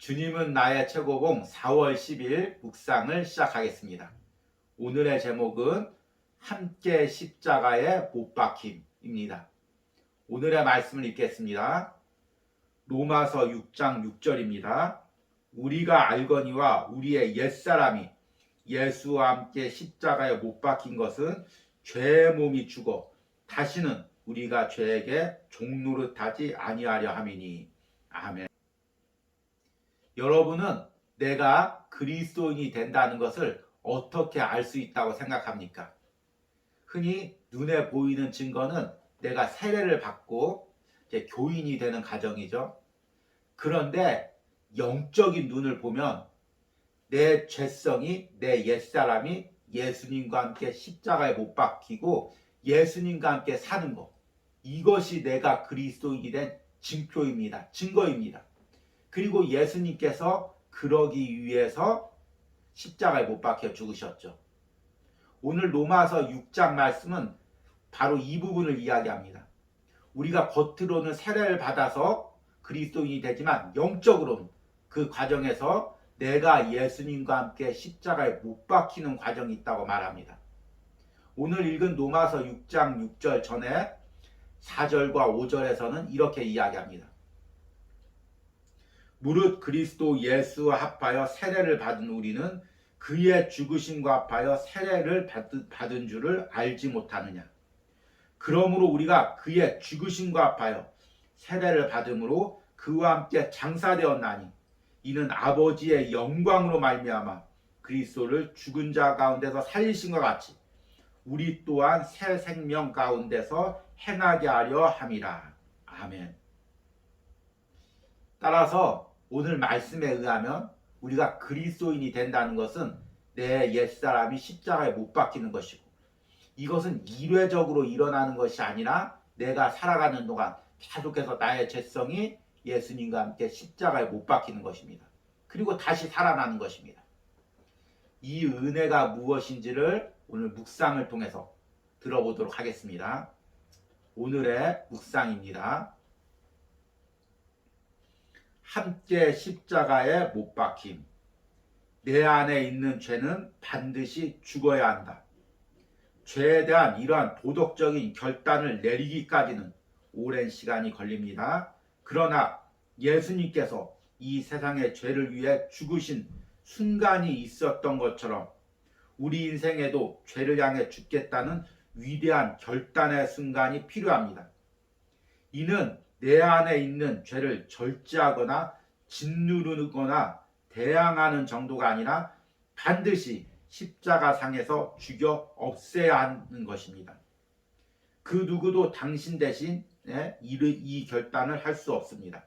주님은 나의 최고봉 4월 10일 묵상을 시작하겠습니다. 오늘의 제목은 함께 십자가에 못 박힘입니다. 오늘의 말씀을 읽겠습니다. 로마서 6장 6절입니다. 우리가 알거니와 우리의 옛사람이 예수와 함께 십자가에 못 박힌 것은 죄의 몸이 죽어 다시는 우리가 죄에게 종노릇하지 아니하려 함이니. 아멘. 여러분은 내가 그리스도인이 된다는 것을 어떻게 알 수 있다고 생각합니까? 흔히 눈에 보이는 증거는 내가 세례를 받고 이제 교인이 되는 과정이죠. 그런데 영적인 눈을 보면 내 죄성이, 내 옛사람이 예수님과 함께 십자가에 못 박히고 예수님과 함께 사는 것, 이것이 내가 그리스도인이 된 증표입니다. 증거입니다. 그리고 예수님께서 그러기 위해서 십자가에 못 박혀 죽으셨죠. 오늘 로마서 6장 말씀은 바로 이 부분을 이야기합니다. 우리가 겉으로는 세례를 받아서 그리스도인이 되지만 영적으로는 그 과정에서 내가 예수님과 함께 십자가에 못 박히는 과정이 있다고 말합니다. 오늘 읽은 로마서 6장 6절 전에 4절과 5절에서는 이렇게 이야기합니다. 무릇 그리스도 예수와 합하여 세례를 받은 우리는 그의 죽으심과 합하여 세례를 받은 줄을 알지 못하느냐. 그러므로 우리가 그의 죽으심과 합하여 세례를 받음으로 그와 함께 장사되었나니 이는 아버지의 영광으로 말미암아 그리스도를 죽은 자 가운데서 살리신 것 같이 우리 또한 새 생명 가운데서 행하게 하려 함이라. 아멘. 따라서 오늘 말씀에 의하면 우리가 그리스도인이 된다는 것은 내 옛사람이 십자가에 못 박히는 것이고, 이것은 일회적으로 일어나는 것이 아니라 내가 살아가는 동안 계속해서 나의 죄성이 예수님과 함께 십자가에 못 박히는 것입니다. 그리고 다시 살아나는 것입니다. 이 은혜가 무엇인지를 오늘 묵상을 통해서 들어보도록 하겠습니다. 오늘의 묵상입니다. 함께 십자가에 못 박힘. 내 안에 있는 죄는 반드시 죽어야 한다. 죄에 대한 이러한 도덕적인 결단을 내리기까지는 오랜 시간이 걸립니다. 그러나 예수님께서 이 세상의 죄를 위해 죽으신 순간이 있었던 것처럼 우리 인생에도 죄를 향해 죽겠다는 위대한 결단의 순간이 필요합니다. 이는 내 안에 있는 죄를 절제하거나 짓누르거나 대항하는 정도가 아니라 반드시 십자가상에서 죽여 없애야 하는 것입니다. 그 누구도 당신 대신 이 결단을 할 수 없습니다.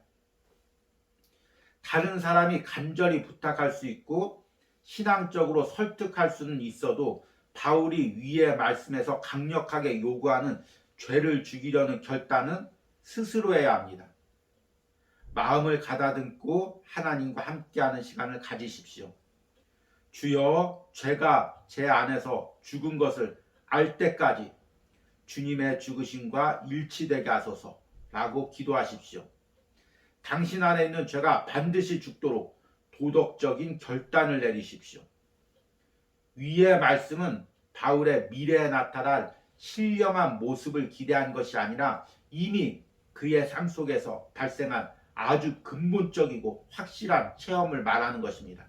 다른 사람이 간절히 부탁할 수 있고 신앙적으로 설득할 수는 있어도 바울이 위의 말씀에서 강력하게 요구하는 죄를 죽이려는 결단은 스스로 해야 합니다. 마음을 가다듬고 하나님과 함께하는 시간을 가지십시오. 주여, 죄가 제 안에서 죽은 것을 알 때까지 주님의 죽으심과 일치되게 하소서 라고 기도하십시오. 당신 안에 있는 죄가 반드시 죽도록 도덕적인 결단을 내리십시오. 위의 말씀은 바울의 미래에 나타날 신령한 모습을 기대한 것이 아니라 이미 그의 삶 속에서 발생한 아주 근본적이고 확실한 체험을 말하는 것입니다.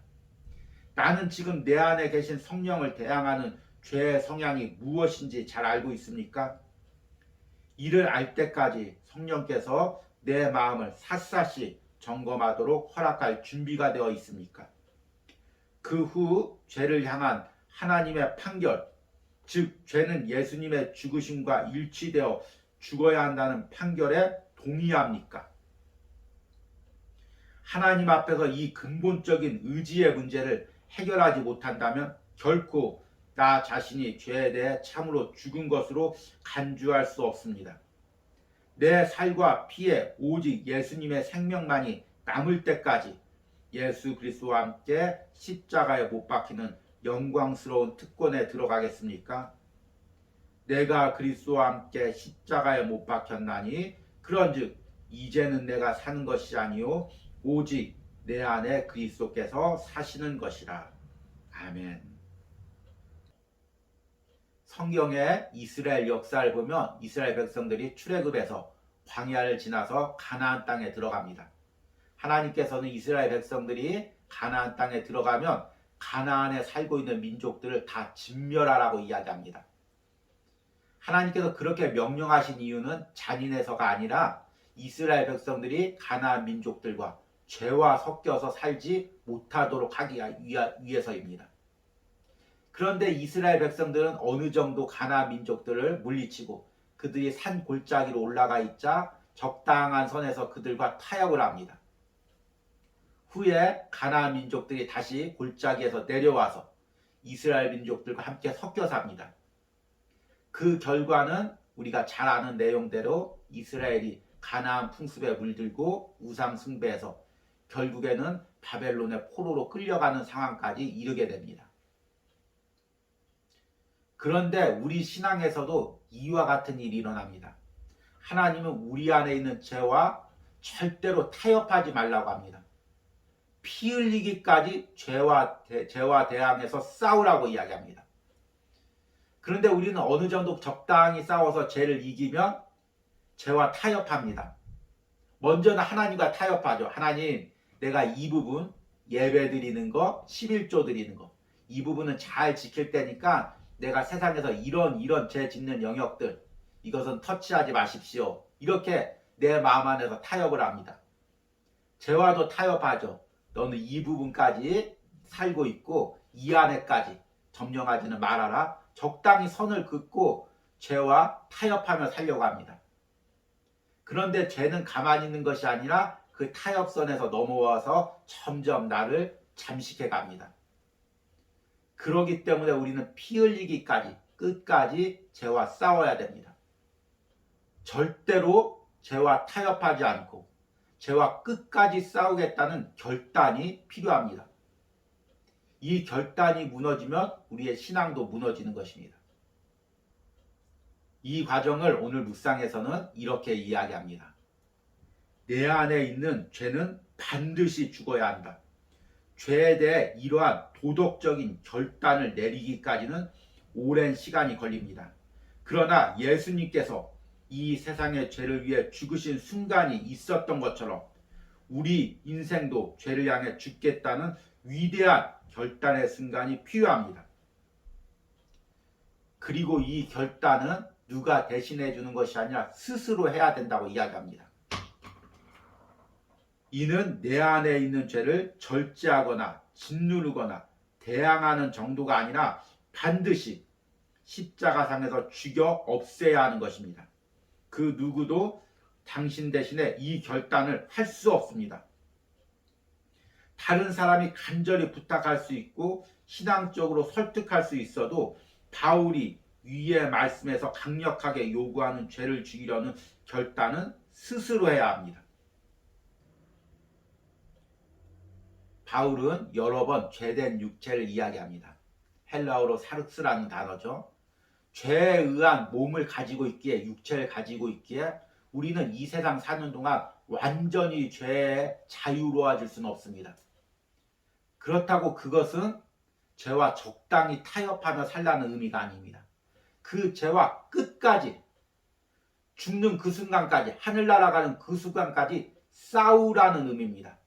나는 지금 내 안에 계신 성령을 대항하는 죄의 성향이 무엇인지 잘 알고 있습니까? 이를 알 때까지 성령께서 내 마음을 샅샅이 점검하도록 허락할 준비가 되어 있습니까? 그 후 죄를 향한 하나님의 판결, 즉 죄는 예수님의 죽으심과 일치되어 죽어야 한다는 판결에 동의합니까? 하나님 앞에서 이 근본적인 의지의 문제를 해결하지 못한다면 결코 나 자신이 죄에 대해 참으로 죽은 것으로 간주할 수 없습니다. 내 살과 피에 오직 예수님의 생명만이 남을 때까지 예수 그리스도와 함께 십자가에 못 박히는 영광스러운 특권에 들어가겠습니까? 내가 그리스도와 함께 십자가에 못 박혔나니 그런즉 이제는 내가 사는 것이 아니요 오직 내 안에 그리스도께서 사시는 것이라. 아멘. 성경의 이스라엘 역사를 보면 이스라엘 백성들이 출애굽에서 광야를 지나서 가나안 땅에 들어갑니다. 하나님께서는 이스라엘 백성들이 가나안 땅에 들어가면 가나안에 살고 있는 민족들을 다 진멸하라고 이야기합니다. 하나님께서 그렇게 명령하신 이유는 잔인해서가 아니라 이스라엘 백성들이 가나안 민족들과 죄와 섞여서 살지 못하도록 하기 위해서입니다. 그런데 이스라엘 백성들은 어느 정도 가나안 민족들을 물리치고 그들이 산 골짜기로 올라가 있자 적당한 선에서 그들과 타협을 합니다. 후에 가나안 민족들이 다시 골짜기에서 내려와서 이스라엘 민족들과 함께 섞여 삽니다. 그 결과는 우리가 잘 아는 내용대로 이스라엘이 가나안 풍습에 물들고 우상 숭배해서 결국에는 바벨론의 포로로 끌려가는 상황까지 이르게 됩니다. 그런데 우리 신앙에서도 이와 같은 일이 일어납니다. 하나님은 우리 안에 있는 죄와 절대로 타협하지 말라고 합니다. 피 흘리기까지 죄와 대항해서 싸우라고 이야기합니다. 그런데 우리는 어느 정도 적당히 싸워서 죄를 이기면 죄와 타협합니다. 먼저는 하나님과 타협하죠. 하나님, 내가 이 부분 예배 드리는 거, 11조 드리는 거, 이 부분은 잘 지킬 테니까 내가 세상에서 이런 죄 짓는 영역들, 이것은 터치하지 마십시오. 이렇게 내 마음 안에서 타협을 합니다. 죄와도 타협하죠. 너는 이 부분까지 살고 있고 이 안에까지 점령하지는 말아라. 적당히 선을 긋고 죄와 타협하며 살려고 합니다. 그런데 죄는 가만히 있는 것이 아니라 그 타협선에서 넘어와서 점점 나를 잠식해 갑니다. 그러기 때문에 우리는 피 흘리기까지 끝까지 죄와 싸워야 됩니다. 절대로 죄와 타협하지 않고 죄와 끝까지 싸우겠다는 결단이 필요합니다. 이 결단이 무너지면 우리의 신앙도 무너지는 것입니다. 이 과정을 오늘 묵상에서는 이렇게 이야기합니다. 내 안에 있는 죄는 반드시 죽어야 한다. 죄에 대해 이러한 도덕적인 결단을 내리기까지는 오랜 시간이 걸립니다. 그러나 예수님께서 이 세상의 죄를 위해 죽으신 순간이 있었던 것처럼 우리 인생도 죄를 향해 죽겠다는 위대한 결단의 순간이 필요합니다. 그리고 이 결단은 누가 대신해 주는 것이 아니라 스스로 해야 된다고 이야기합니다. 이는 내 안에 있는 죄를 절제하거나 짓누르거나 대항하는 정도가 아니라 반드시 십자가상에서 죽여 없애야 하는 것입니다. 그 누구도 당신 대신에 이 결단을 할 수 없습니다. 다른 사람이 간절히 부탁할 수 있고 신앙적으로 설득할 수 있어도 바울이 위의 말씀에서 강력하게 요구하는 죄를 죽이려는 결단은 스스로 해야 합니다. 바울은 여러 번 죄된 육체를 이야기합니다. 헬라어로 사르스라는 단어죠. 죄에 의한 몸을 가지고 있기에, 육체를 가지고 있기에 우리는 이 세상 사는 동안 완전히 죄에 자유로워질 수는 없습니다. 그렇다고 그것은 죄와 적당히 타협하며 살라는 의미가 아닙니다. 그 죄와 끝까지, 죽는 그 순간까지, 하늘 날아가는 그 순간까지 싸우라는 의미입니다.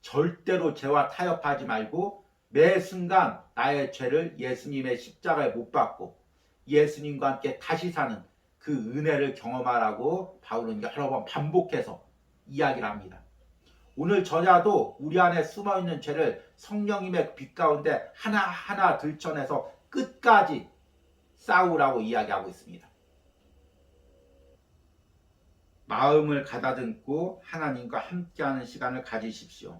절대로 죄와 타협하지 말고 매 순간 나의 죄를 예수님의 십자가에 못 박고 예수님과 함께 다시 사는 그 은혜를 경험하라고 바울은 여러 번 반복해서 이야기를 합니다. 오늘 저자도 우리 안에 숨어있는 죄를 성령님의 빛 가운데 하나하나 들춰내서 끝까지 싸우라고 이야기하고 있습니다. 마음을 가다듬고 하나님과 함께하는 시간을 가지십시오.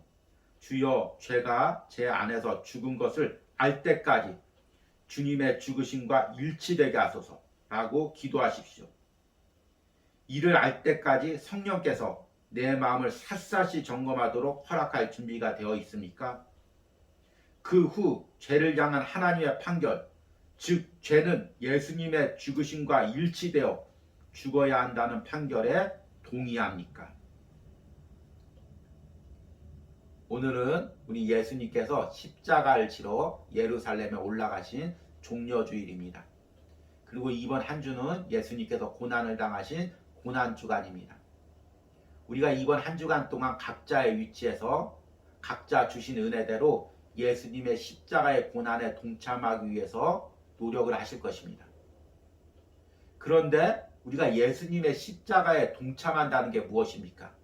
주여, 죄가 제 안에서 죽은 것을 알 때까지 주님의 죽으심과 일치되게 하소서 라고 기도하십시오. 이를 알 때까지 성령께서 내 마음을 샅샅이 점검하도록 허락할 준비가 되어 있습니까? 그 후 죄를 향한 하나님의 판결, 즉 죄는 예수님의 죽으심과 일치되어 죽어야 한다는 판결에 동의합니까? 오늘은 우리 예수님께서 십자가를 지러 예루살렘에 올라가신 종려주일입니다. 그리고 이번 한 주는 예수님께서 고난을 당하신 고난주간입니다. 우리가 이번 한 주간 동안 각자의 위치에서 각자 주신 은혜대로 예수님의 십자가의 고난에 동참하기 위해서 노력을 하실 것입니다. 그런데 우리가 예수님의 십자가에 동참한다는 게 무엇입니까?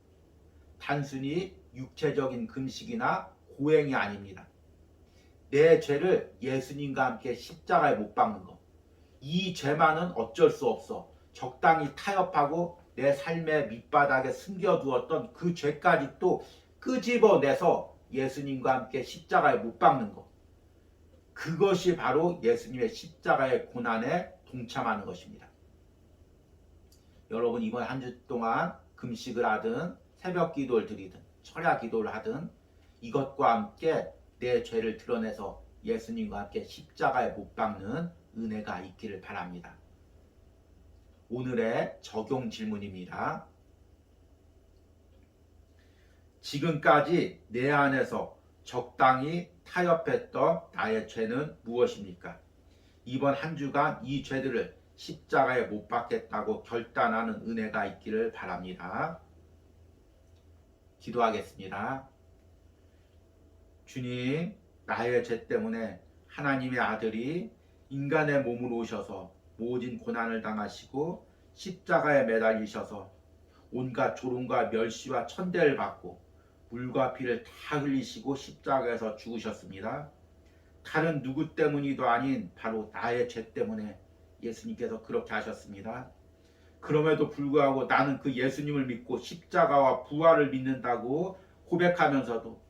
단순히 육체적인 금식이나 고행이 아닙니다. 내 죄를 예수님과 함께 십자가에 못 박는 것. 이 죄만은 어쩔 수 없어. 적당히 타협하고 내 삶의 밑바닥에 숨겨두었던 그 죄까지 또 끄집어내서 예수님과 함께 십자가에 못 박는 것. 그것이 바로 예수님의 십자가의 고난에 동참하는 것입니다. 여러분 이번 한 주 동안 금식을 하든 새벽 기도를 드리든 철야 기도를 하든 이것과 함께 내 죄를 드러내서 예수님과 함께 십자가에 못 박는 은혜가 있기를 바랍니다. 오늘의 적용 질문입니다. 지금까지 내 안에서 적당히 타협했던 나의 죄는 무엇입니까? 이번 한 주간 이 죄들을 십자가에 못 박겠다고 결단하는 은혜가 있기를 바랍니다. 기도하겠습니다. 주님, 나의 죄 때문에 하나님의 아들이 인간의 몸으로 오셔서 모진 고난을 당하시고 십자가에 매달리셔서 온갖 조롱과 멸시와 천대를 받고 물과 피를 다 흘리시고 십자가에서 죽으셨습니다. 다른 누구 때문이도 아닌 바로 나의 죄 때문에 예수님께서 그렇게 하셨습니다. 그럼에도 불구하고 나는 그 예수님을 믿고 십자가와 부활을 믿는다고 고백하면서도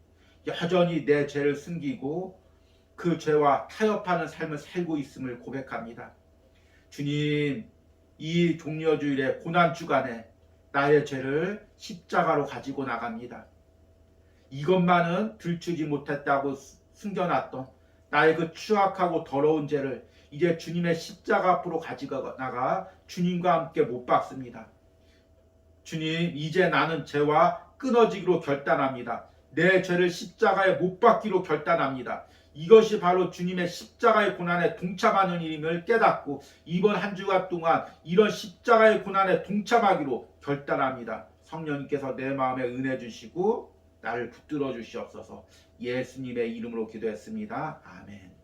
여전히 내 죄를 숨기고 그 죄와 타협하는 삶을 살고 있음을 고백합니다. 주님, 이 종려주일의 고난주간에 나의 죄를 십자가로 가지고 나갑니다. 이것만은 들추지 못했다고 숨겨놨던 나의 그 추악하고 더러운 죄를 이제 주님의 십자가 앞으로 가지고 나가 주님과 함께 못 박습니다. 주님, 이제 나는 죄와 끊어지기로 결단합니다. 내 죄를 십자가에 못 박기로 결단합니다. 이것이 바로 주님의 십자가의 고난에 동참하는 일임을 깨닫고 이번 한 주간 동안 이런 십자가의 고난에 동참하기로 결단합니다. 성령님께서 내 마음에 은혜 주시고 나를 붙들어 주시옵소서. 예수님의 이름으로 기도했습니다. 아멘.